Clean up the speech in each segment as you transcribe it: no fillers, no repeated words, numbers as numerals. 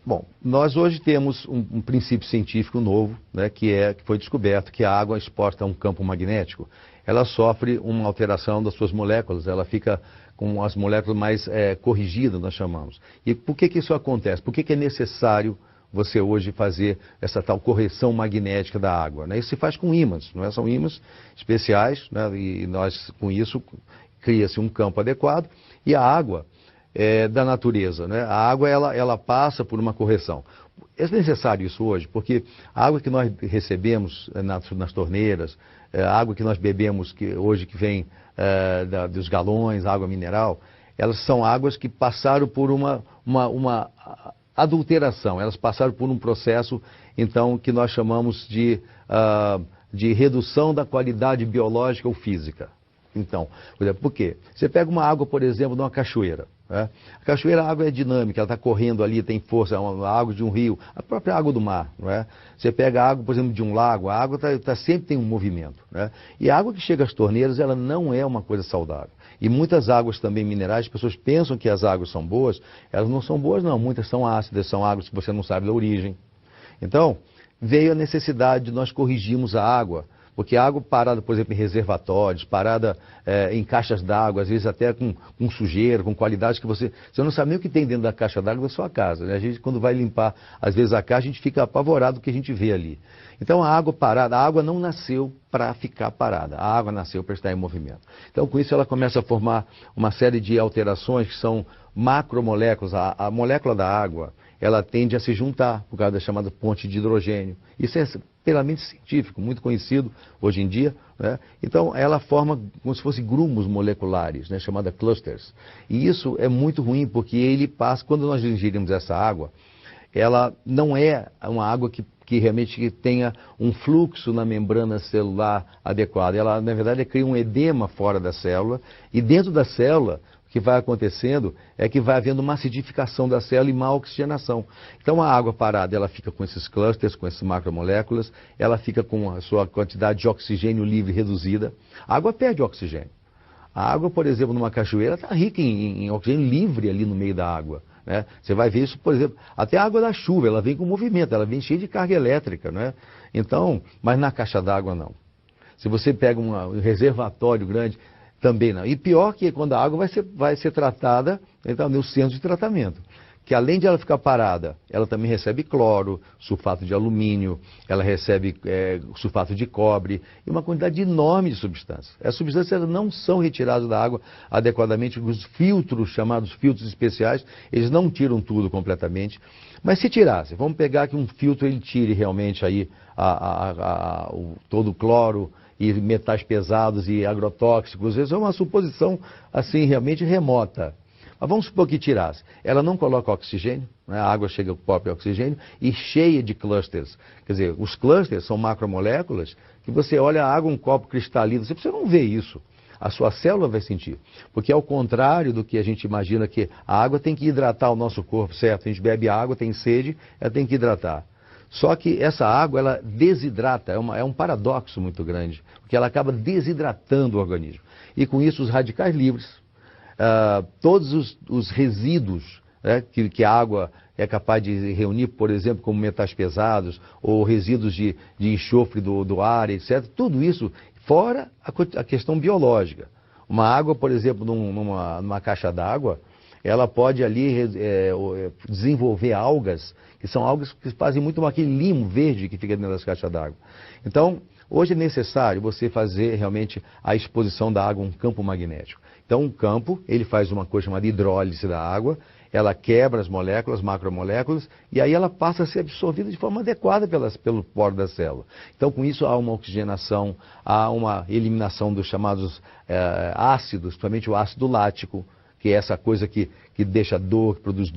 Bom, nós hoje temos um princípio científico novo, né, que foi descoberto que a água exposta a um campo magnético, ela sofre uma alteração das suas moléculas, ela fica com as moléculas mais corrigidas, nós chamamos. E por que isso acontece? Por que é necessário você hoje fazer essa tal correção magnética da água, né? Isso se faz com ímãs, não é? São ímãs especiais, né? E nós, com isso, cria-se um campo adequado e a água da natureza, né? A água, ela passa por uma correção. É necessário isso hoje, porque a água que nós recebemos nas torneiras, a água que nós bebemos hoje que vem dos galões, água mineral, elas são águas que passaram por uma adulteração, elas passaram por um processo, então, que nós chamamos de redução da qualidade biológica ou física. Então, por quê? Você pega uma água, por exemplo, de uma cachoeira. Né? A cachoeira, a água é dinâmica, ela está correndo ali, tem força, é uma água de um rio, a própria água do mar. Não é? Você pega a água, por exemplo, de um lago, a água sempre tem um movimento. Né? E a água que chega às torneiras, ela não é uma coisa saudável. E muitas águas também minerais, as pessoas pensam que as águas são boas, elas não são boas não, muitas são ácidas, são águas que você não sabe da origem. Então, veio a necessidade de nós corrigirmos a água, porque a água parada, por exemplo, em reservatórios, parada em caixas d'água, às vezes até com sujeira, com qualidade que você não sabe nem o que tem dentro da caixa d'água da sua casa. Né? A gente, quando vai limpar, às vezes, a caixa, a gente fica apavorado do que a gente vê ali. Então, a água parada, a água não nasceu para ficar parada, a água nasceu para estar em movimento. Então, com isso, ela começa a formar uma série de alterações que são macromoléculas. A molécula da água, ela tende a se juntar por causa da chamada ponte de hidrogênio. Isso é plenamente científico, muito conhecido hoje em dia. Né? Então, ela forma como se fossem grumos moleculares, né? Chamada clusters. E isso é muito ruim, porque ele passa, quando nós ingerimos essa água, ela não é uma água que realmente tenha um fluxo na membrana celular adequado. Ela, na verdade, cria um edema fora da célula, e dentro da célula, o que vai acontecendo é que vai havendo uma acidificação da célula e má oxigenação. Então, a água parada, ela fica com esses clusters, com essas macromoléculas, ela fica com a sua quantidade de oxigênio livre reduzida. A água perde oxigênio. A água, por exemplo, numa cachoeira, está rica em oxigênio livre ali no meio da água. Né? Você vai ver isso, por exemplo, até a água da chuva, ela vem com movimento, ela vem cheia de carga elétrica. Né? Então, mas na caixa d'água não. Se você pega um reservatório grande, também não. E pior que quando a água vai ser tratada, então, no centro de tratamento. Que além de ela ficar parada, ela também recebe cloro, sulfato de alumínio, ela recebe sulfato de cobre e uma quantidade enorme de substâncias. As substâncias não são retiradas da água adequadamente, os filtros, chamados filtros especiais, eles não tiram tudo completamente. Mas se tirasse, vamos pegar que um filtro ele tire realmente aí todo o cloro e metais pesados e agrotóxicos, isso é uma suposição assim realmente remota. Mas vamos supor que tirasse. Ela não coloca oxigênio, né? A água chega com o próprio oxigênio e cheia de clusters. Quer dizer, os clusters são macromoléculas que você olha a água, um copo cristalino, você não vê isso. A sua célula vai sentir. Porque ao contrário do que a gente imagina que a água tem que hidratar o nosso corpo, certo? A gente bebe água, tem sede, ela tem que hidratar. Só que essa água, ela desidrata, é um paradoxo muito grande, porque ela acaba desidratando o organismo. E com isso os radicais livres, todos os resíduos, né, que a água é capaz de reunir, por exemplo, como metais pesados, ou resíduos de enxofre do ar, etc., tudo isso fora a questão biológica. Uma água, por exemplo, numa caixa d'água, ela pode ali desenvolver algas, que são algas que fazem muito aquele limo verde que fica dentro das caixas d'água. Então, hoje é necessário você fazer realmente a exposição da água a um campo magnético. Então, um campo, ele faz uma coisa chamada hidrólise da água, ela quebra as moléculas, macromoléculas, e aí ela passa a ser absorvida de forma adequada pelo poro da célula. Então, com isso, há uma oxigenação, há uma eliminação dos chamados ácidos, principalmente o ácido lático, que é essa coisa que deixa dor, produz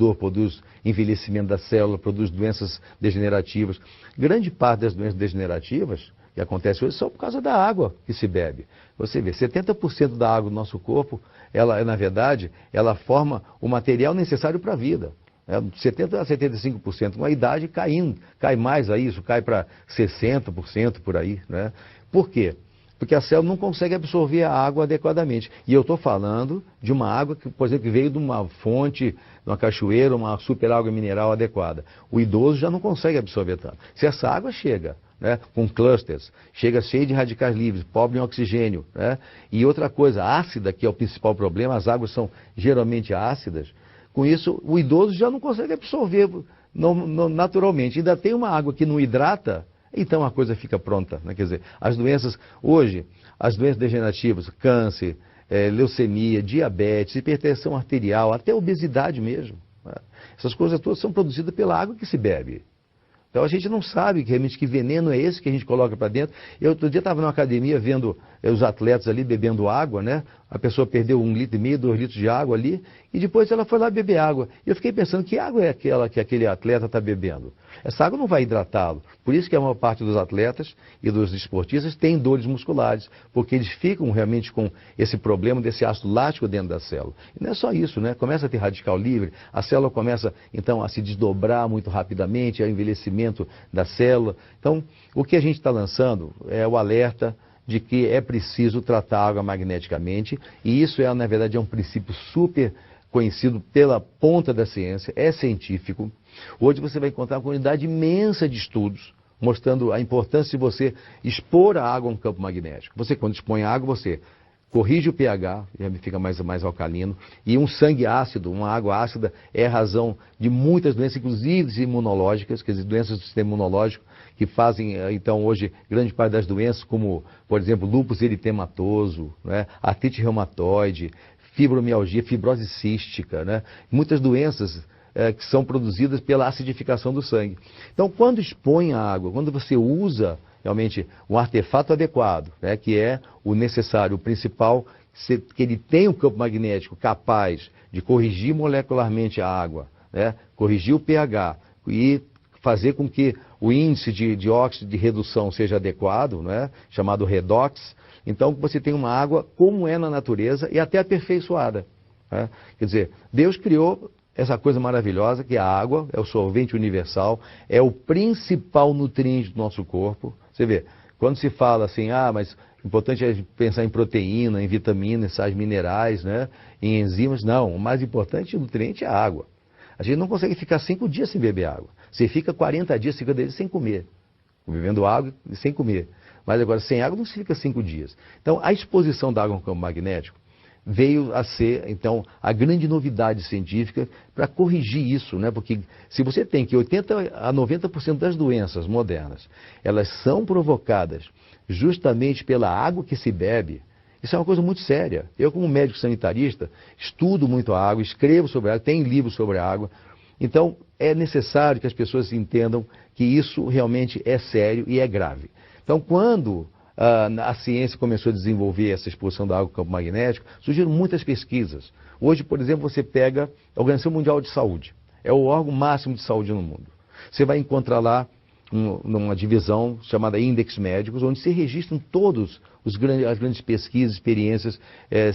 envelhecimento da célula, produz doenças degenerativas. Grande parte das doenças degenerativas que acontecem hoje são por causa da água que se bebe. Você vê, 70% da água do nosso corpo, ela, na verdade, ela forma o material necessário para a vida. 70% a 75%. Com a idade cai mais a isso, cai para 60% por aí. Né? Por quê? porque a célula não consegue absorver a água adequadamente. E eu estou falando de uma água que, por exemplo, que veio de uma fonte, de uma cachoeira, uma super água mineral adequada. O idoso já não consegue absorver tanto. Se essa água chega, né, com clusters, chega cheia de radicais livres, pobre em oxigênio, né, e outra coisa, ácida, que é o principal problema, as águas são geralmente ácidas, com isso o idoso já não consegue absorver naturalmente. Ainda tem uma água que não hidrata, então a coisa fica pronta, né? Quer dizer, as doenças, hoje, as doenças degenerativas, câncer, leucemia, diabetes, hipertensão arterial, até obesidade mesmo, né? Essas coisas todas são produzidas pela água que se bebe. Então a gente não sabe realmente que veneno é esse que a gente coloca para dentro. Eu outro dia estava numa academia vendo os atletas ali bebendo água, né? A pessoa perdeu 1,5 litro, 2 litros de água ali, e depois ela foi lá beber água. E eu fiquei pensando, que água é aquela que aquele atleta está bebendo? Essa água não vai hidratá-lo. Por isso que a maior parte dos atletas e dos esportistas tem dores musculares, porque eles ficam realmente com esse problema desse ácido lático dentro da célula. E não é só isso, né? Começa a ter radical livre, a célula começa então a se desdobrar muito rapidamente, é o envelhecimento da célula. Então, o que a gente está lançando é o alerta de que é preciso tratar a água magneticamente, e isso na verdade, é um princípio super conhecido pela ponta da ciência, é científico. Hoje você vai encontrar uma quantidade imensa de estudos mostrando a importância de você expor a água a um campo magnético. Você, quando expõe a água, você corrige o pH, fica mais alcalino, e um sangue ácido, uma água ácida, é a razão de muitas doenças, inclusive imunológicas, quer dizer, doenças do sistema imunológico, que fazem, então, hoje, grande parte das doenças, como, por exemplo, lúpus eritematoso, né, artrite reumatoide, fibromialgia, fibrose cística, né, muitas doenças que são produzidas pela acidificação do sangue. Então, quando expõe a água, quando você usa realmente um artefato adequado, né, que é o necessário, o principal, que ele tem um campo magnético capaz de corrigir molecularmente a água, né, corrigir o pH e fazer com que o índice de óxido de redução seja adequado, né, chamado redox. Então você tem uma água como é na natureza e até aperfeiçoada, né? Quer dizer, Deus criou essa coisa maravilhosa que é a água, é o solvente universal, é o principal nutriente do nosso corpo. Você vê, quando se fala assim, mas o importante é pensar em proteína, em vitaminas, sais minerais, né, em enzimas. Não, o mais importante nutriente é a água. A gente não consegue ficar 5 dias sem beber água. Você fica 40 dias, 50 dias sem comer, bebendo água e sem comer. Mas agora, sem água não se fica 5 dias. Então, a exposição da água no campo magnético veio a ser, então, a grande novidade científica para corrigir isso, né? Porque se você tem que 80% a 90% das doenças modernas, elas são provocadas justamente pela água que se bebe, isso é uma coisa muito séria. Eu, como médico sanitarista, estudo muito a água, escrevo sobre a água, tenho livros sobre a água. Então, é necessário que as pessoas entendam que isso realmente é sério e é grave. Então, quando a ciência começou a desenvolver essa exposição da água ao campo magnético, surgiram muitas pesquisas. Hoje, por exemplo, você pega a Organização Mundial de Saúde. É o órgão máximo de saúde no mundo. Você vai encontrar lá numa divisão chamada Index Médicos, onde se registram todas as grandes pesquisas, experiências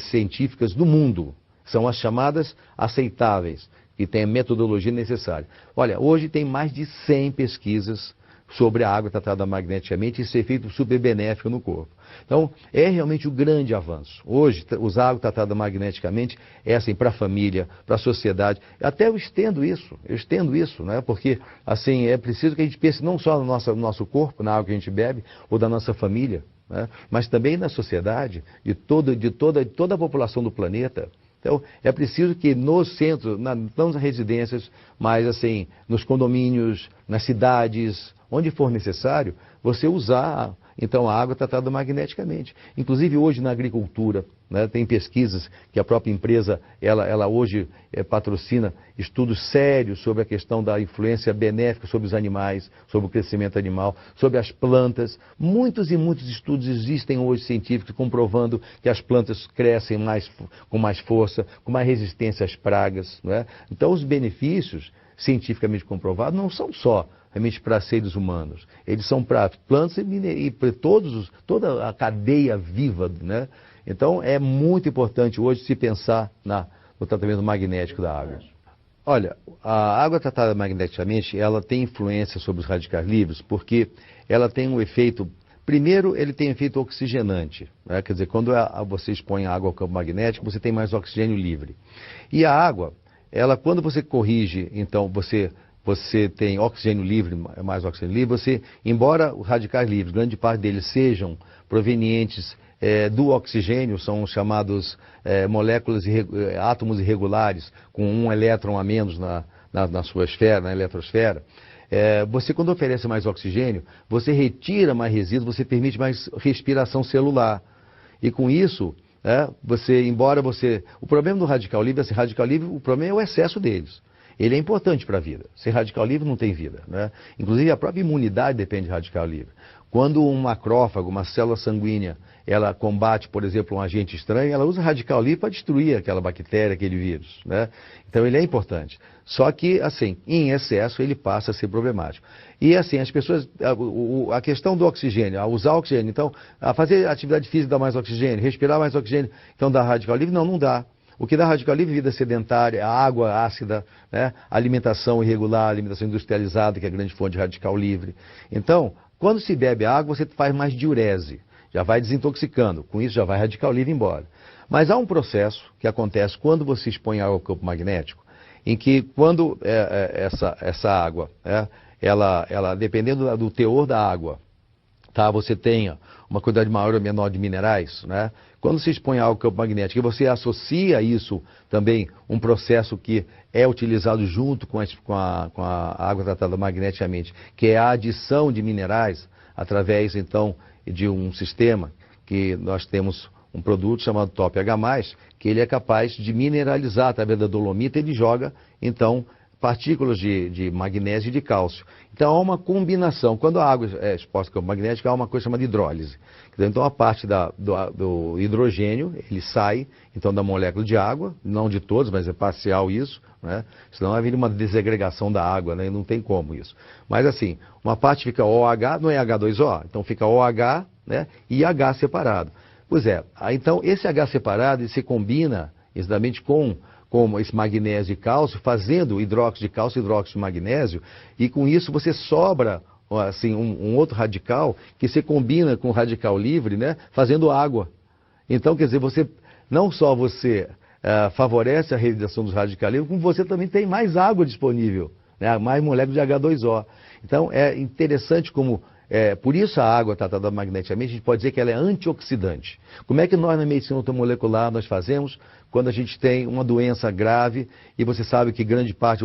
científicas do mundo. São as chamadas aceitáveis, que têm a metodologia necessária. Olha, hoje tem mais de 100 pesquisas sobre a água tratada magneticamente e esse efeito super benéfico no corpo. Então, é realmente um grande avanço. Hoje, usar água tratada magneticamente é assim, para a família, para a sociedade. Até eu estendo isso, né? Porque assim, é preciso que a gente pense não só no nosso corpo, na água que a gente bebe, ou da nossa família, né? Mas também na sociedade, de toda a população do planeta. Então, é preciso que nos centros, não nas residências, mas assim, nos condomínios, nas cidades, onde for necessário, você usar então a água tratada magneticamente. Inclusive hoje na agricultura, né, tem pesquisas que a própria empresa, ela hoje patrocina estudos sérios sobre a questão da influência benéfica sobre os animais, sobre o crescimento animal, sobre as plantas. Muitos e muitos estudos existem hoje científicos comprovando que as plantas crescem com mais força, com mais resistência às pragas, não é? Então os benefícios cientificamente comprovados não são só realmente para seres humanos, eles são para plantas e para toda a cadeia viva, né? Então é muito importante hoje se pensar no tratamento magnético da água. Olha, a água tratada magneticamente, ela tem influência sobre os radicais livres porque ela tem um efeito Primeiro, ele tem efeito oxigenante, né? Quer dizer, quando você expõe a água ao campo magnético, você tem mais oxigênio livre. E a água, ela, quando você corrige, então você tem oxigênio livre, mais oxigênio livre, você, embora os radicais livres, grande parte deles sejam provenientes do oxigênio, são chamados moléculas, átomos irregulares, com um elétron a menos na sua esfera, na eletrosfera. Você, quando oferece mais oxigênio, você retira mais resíduos, você permite mais respiração celular. E com isso, o problema do radical livre, o problema é o excesso deles. Ele é importante para a vida. Sem radical livre não tem vida, né? Inclusive a própria imunidade depende de radical livre. Quando um macrófago, uma célula sanguínea, ela combate, por exemplo, um agente estranho, ela usa radical livre para destruir aquela bactéria, aquele vírus, né? Então ele é importante. Só que, assim, em excesso ele passa a ser problemático. E assim, as pessoas, a questão do oxigênio, a usar oxigênio, então, a fazer atividade física dá mais oxigênio, respirar mais oxigênio, então dá radical livre? Não dá. O que dá radical livre é vida sedentária, a água ácida, né? Alimentação irregular, alimentação industrializada, que é a grande fonte de radical livre. Então, quando se bebe água, você faz mais diurese, já vai desintoxicando, com isso já vai radical livre embora. Mas há um processo que acontece quando você expõe água ao campo magnético, em que quando essa água, ela dependendo do teor da água, tá, você tenha uma quantidade maior ou menor de minerais, né? Quando se expõe ao campo magnético e você associa isso também, um processo que é utilizado junto com a água tratada magneticamente, que é a adição de minerais, através então de um sistema que nós temos um produto chamado Top H+, que ele é capaz de mineralizar através da dolomita, ele joga então partículas de magnésio e de cálcio. Então há uma combinação. Quando a água é exposta ao campo magnético, há uma coisa chamada hidrólise. Então a parte do hidrogênio, ele sai então da molécula de água, não de todos, mas é parcial isso, né? Senão haveria uma desagregação da água, né? E não tem como isso. Mas assim, uma parte fica OH, não é H2O, então fica OH, né? E H separado. Pois é, então esse H separado ele se combina exatamente com esse magnésio e cálcio, fazendo hidróxido de cálcio e hidróxido de magnésio, e com isso você sobra assim, um outro radical que se combina com o radical livre, né, fazendo água. Então, quer dizer, não só você favorece a realização dos radicais livres, como você também tem mais água disponível, né, mais moléculas de H2O. Então, é interessante como... por isso a água tratada magneticamente, a gente pode dizer que ela é antioxidante. Como é que nós na medicina automolecular nós fazemos quando a gente tem uma doença grave e você sabe que grande parte,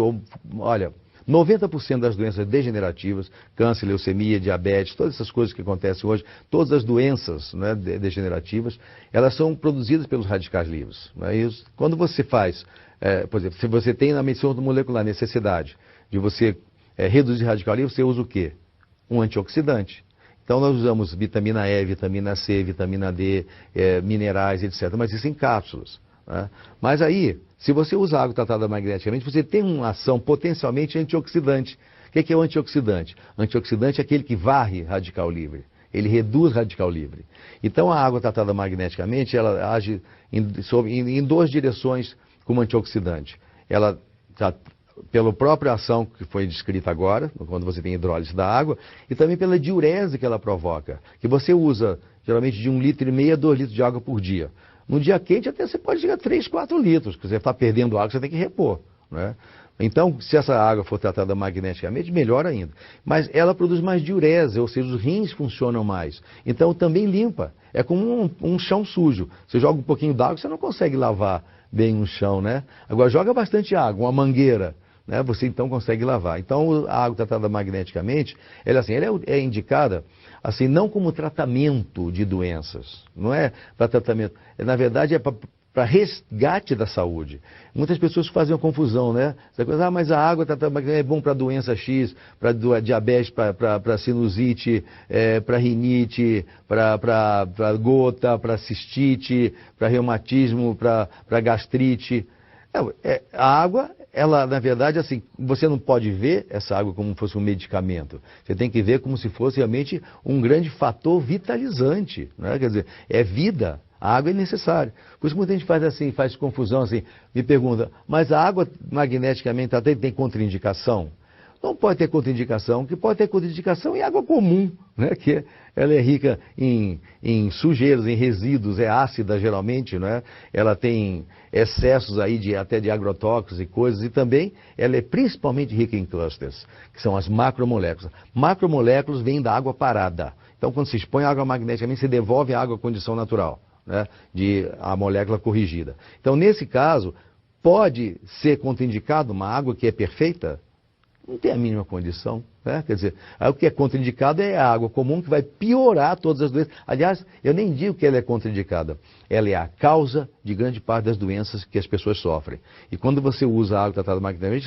olha, 90% das doenças degenerativas, câncer, leucemia, diabetes, todas essas coisas que acontecem hoje, todas as doenças, né, degenerativas, elas são produzidas pelos radicais livres. Né? E quando você faz, por exemplo, se você tem na medicina automolecular necessidade de você reduzir radical livre, você usa o quê? Um antioxidante. Então nós usamos vitamina E, vitamina C, vitamina D, minerais, etc. Mas isso em cápsulas, né? Mas aí, se você usa água tratada magneticamente, você tem uma ação potencialmente antioxidante. O que é o antioxidante? Antioxidante é aquele que varre radical livre. Ele reduz radical livre. Então a água tratada magneticamente, ela age em duas direções como antioxidante. Ela pela própria ação que foi descrita agora, quando você tem hidrólise da água, e também pela diurese que ela provoca, que você usa geralmente de 1,5 litro a 2 litros de água por dia. No dia quente até você pode chegar a 3, 4 litros, porque você está perdendo água, você tem que repor, né? Então, se essa água for tratada magneticamente, melhor ainda. Mas ela produz mais diurese, ou seja, os rins funcionam mais. Então, também limpa. É como um chão sujo. Você joga um pouquinho d'água, você não consegue lavar bem um chão, né? Agora, joga bastante água, uma mangueira, né? Você então consegue lavar. Então, a água tratada magneticamente, ela é indicada assim, não como tratamento de doenças. Não é para tratamento. Na verdade, é para resgate da saúde. Muitas pessoas fazem uma confusão, né? Essa coisa, mas a água é bom para doença X, para diabetes, para sinusite, para rinite, para gota, para cistite, para reumatismo, para gastrite. A água, ela, na verdade, assim, você não pode ver essa água como se fosse um medicamento. Você tem que ver como se fosse realmente um grande fator vitalizante, né? Quer dizer, é vida. A água é necessária. Por isso muita gente faz confusão assim, me pergunta, mas a água magneticamente tem contraindicação? não pode ter contraindicação. O que pode ter contraindicação é água comum, né? Que ela é rica em sujeiros, em resíduos, é ácida geralmente, né? Ela tem excessos aí até de agrotóxicos e coisas, e também ela é principalmente rica em clusters, que são as macromoléculas. Macromoléculas vêm da água parada. Então, quando se expõe a água magneticamente, se devolve a água à condição natural, né? De a molécula corrigida. Então, nesse caso, pode ser contraindicado uma água que é perfeita? Não tem a mínima condição, né? Quer dizer, o que é contraindicado é a água comum que vai piorar todas as doenças. Aliás, eu nem digo que ela é contraindicada. Ela é a causa de grande parte das doenças que as pessoas sofrem. E quando você usa a água tratada magneticamente,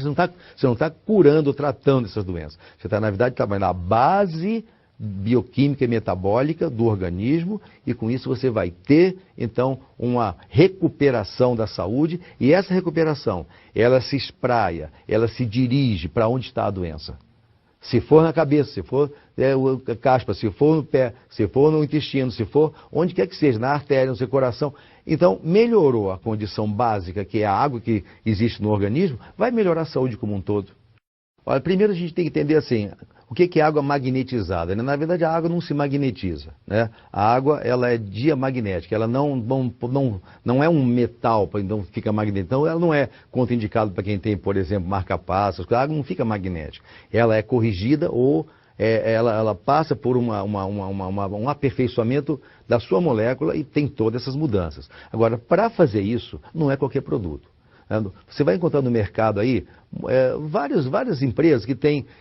você não está curando ou tratando essas doenças. Você está, na verdade, trabalhando a base bioquímica e metabólica do organismo, e com isso você vai ter, então, uma recuperação da saúde, e essa recuperação, ela se espraia, ela se dirige para onde está a doença. Se for na cabeça, se for caspa, se for no pé, se for no intestino, se for onde quer que seja, na artéria, no seu coração. Então, melhorou a condição básica, que é a água que existe no organismo, vai melhorar a saúde como um todo. Olha, primeiro a gente tem que entender assim, o que é água magnetizada? Na verdade, a água não se magnetiza, né? A água, ela é diamagnética, ela não é um metal, então fica magnética. Então, ela não é contraindicada para quem tem, por exemplo, marca-passos, a água não fica magnética. Ela é corrigida ou ela passa por um aperfeiçoamento da sua molécula e tem todas essas mudanças. Agora, para fazer isso, não é qualquer produto. Você vai encontrar no mercado aí várias empresas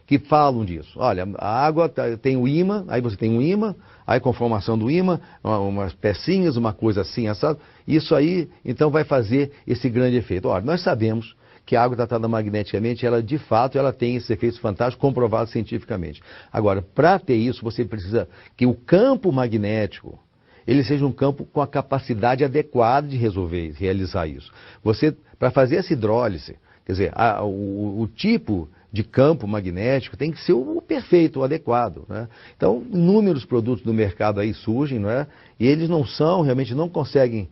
que falam disso. Olha, a água tem o ímã, aí você tem um ímã, aí com a formação do ímã, umas pecinhas, uma coisa assim, assado. Isso aí, então, vai fazer esse grande efeito. Olha, nós sabemos que a água tratada magneticamente, ela de fato, ela tem esses efeitos fantásticos comprovados cientificamente. Agora, para ter isso, você precisa que o campo magnético ele seja um campo com a capacidade adequada de realizar isso. Você, para fazer essa hidrólise, quer dizer, o tipo de campo magnético tem que ser o perfeito, o adequado, né? Então, inúmeros produtos no mercado aí surgem, não é? E eles realmente não conseguem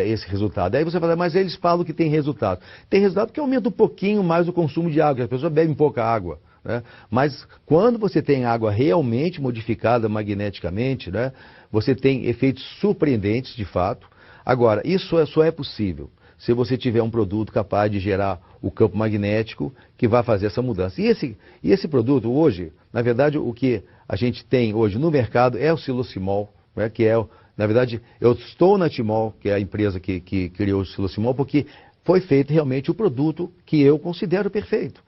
esse resultado. Aí você fala, mas eles falam que tem resultado. Tem resultado que aumenta um pouquinho mais o consumo de água, as pessoas bebem pouca água, né? Mas quando você tem água realmente modificada magneticamente, né, você tem efeitos surpreendentes, de fato. Agora, isso só é possível se você tiver um produto capaz de gerar o campo magnético que vai fazer essa mudança. E esse produto hoje, na verdade, o que a gente tem hoje no mercado é o Silosimol, né, que na verdade, eu estou na Timol, que é a empresa que criou o Silosimol, porque foi feito realmente o produto que eu considero perfeito.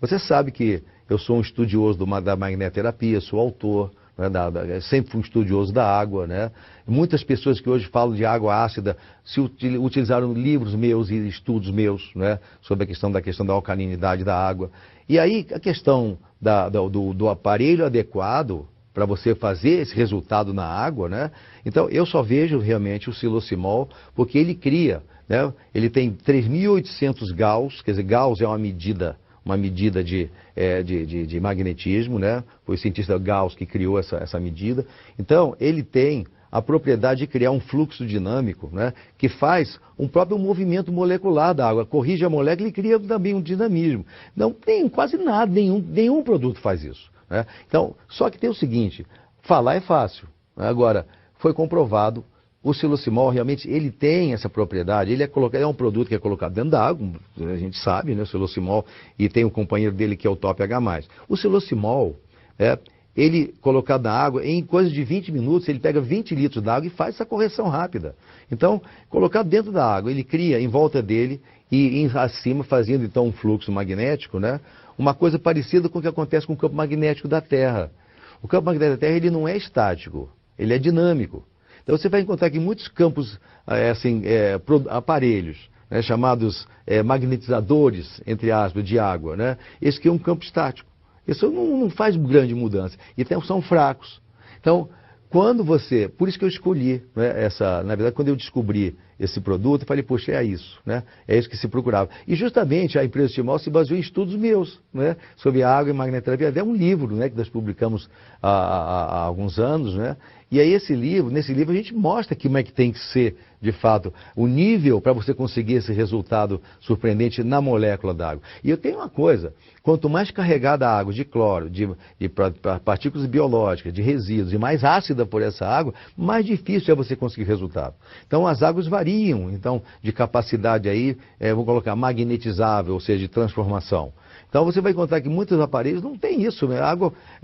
Você sabe que eu sou um estudioso da magnetoterapia, sou autor, né, sempre fui um estudioso da água, né? Muitas pessoas que hoje falam de água ácida utilizaram livros meus e estudos meus, né, sobre a questão da alcalinidade da água. E aí a questão do aparelho adequado para você fazer esse resultado na água, né? Então eu só vejo realmente o Silosimol porque ele cria, né? Ele tem 3.800 Gauss, quer dizer, Gauss é uma medida de magnetismo, né? Foi o cientista Gauss que criou essa medida. Então, ele tem a propriedade de criar um fluxo dinâmico, né? Que faz um próprio movimento molecular da água, corrige a molécula e cria também um dinamismo. Não tem quase nada, nenhum produto faz isso, né? Então, só que tem o seguinte, falar é fácil, né? Agora, foi comprovado. O Silosimol realmente ele tem essa propriedade, é um produto que é colocado dentro da água, a gente sabe, né, o Silosimol, e tem um companheiro dele que é o Top H+. O Silosimol, ele colocado na água, em coisa de 20 minutos, ele pega 20 litros d'água e faz essa correção rápida. Então, colocado dentro da água, ele cria em volta dele e acima, fazendo então um fluxo magnético, né, uma coisa parecida com o que acontece com o campo magnético da Terra. O campo magnético da Terra ele não é estático, ele é dinâmico. Então você vai encontrar que muitos campos, aparelhos, né, chamados magnetizadores, entre aspas, de água, né, esse que é um campo estático. Isso não faz grande mudança. E são fracos. Então, por isso que eu escolhi, né, na verdade, quando eu descobri esse produto, eu falei, poxa, é isso, né? É isso que se procurava. E justamente a empresa Timol se baseou em estudos meus, né, sobre água e magnetoterapia. Até um livro, né, que nós publicamos há alguns anos, né? E aí nesse livro a gente mostra como é que tem que ser de fato, o nível para você conseguir esse resultado surpreendente na molécula da água. E eu tenho uma coisa, quanto mais carregada a água de cloro, de partículas biológicas, de resíduos, e mais ácida por essa água, mais difícil é você conseguir resultado. Então as águas variam, então, de capacidade aí, vou colocar magnetizável, ou seja, de transformação. Então você vai encontrar que muitos aparelhos não tem isso, né?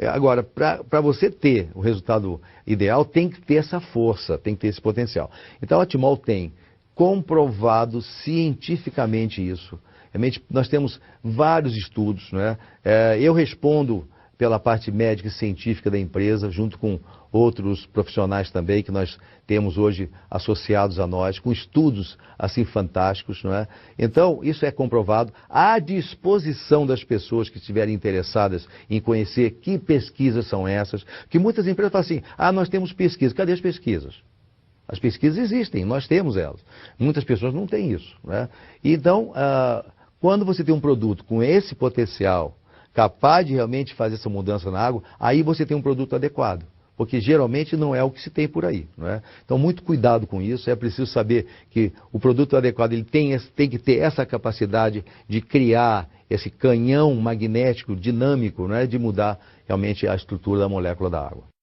Agora, para você ter o resultado ideal, tem que ter essa força, tem que ter esse potencial. Então a Timol tem comprovado cientificamente isso. Realmente, nós temos vários estudos, né? Eu respondo pela parte médica e científica da empresa, junto com outros profissionais também, que nós temos hoje associados a nós, com estudos assim fantásticos, não é? Então, isso é comprovado à disposição das pessoas que estiverem interessadas em conhecer que pesquisas são essas, que muitas empresas falam assim, nós temos pesquisas, cadê as pesquisas? As pesquisas existem, nós temos elas. Muitas pessoas não têm isso, né? Então, quando você tem um produto com esse potencial, capaz de realmente fazer essa mudança na água, aí você tem um produto adequado. Porque geralmente não é o que se tem por aí, não é? Então, muito cuidado com isso. É preciso saber que o produto adequado ele tem que ter essa capacidade de criar esse canhão magnético dinâmico, não é? De mudar realmente a estrutura da molécula da água.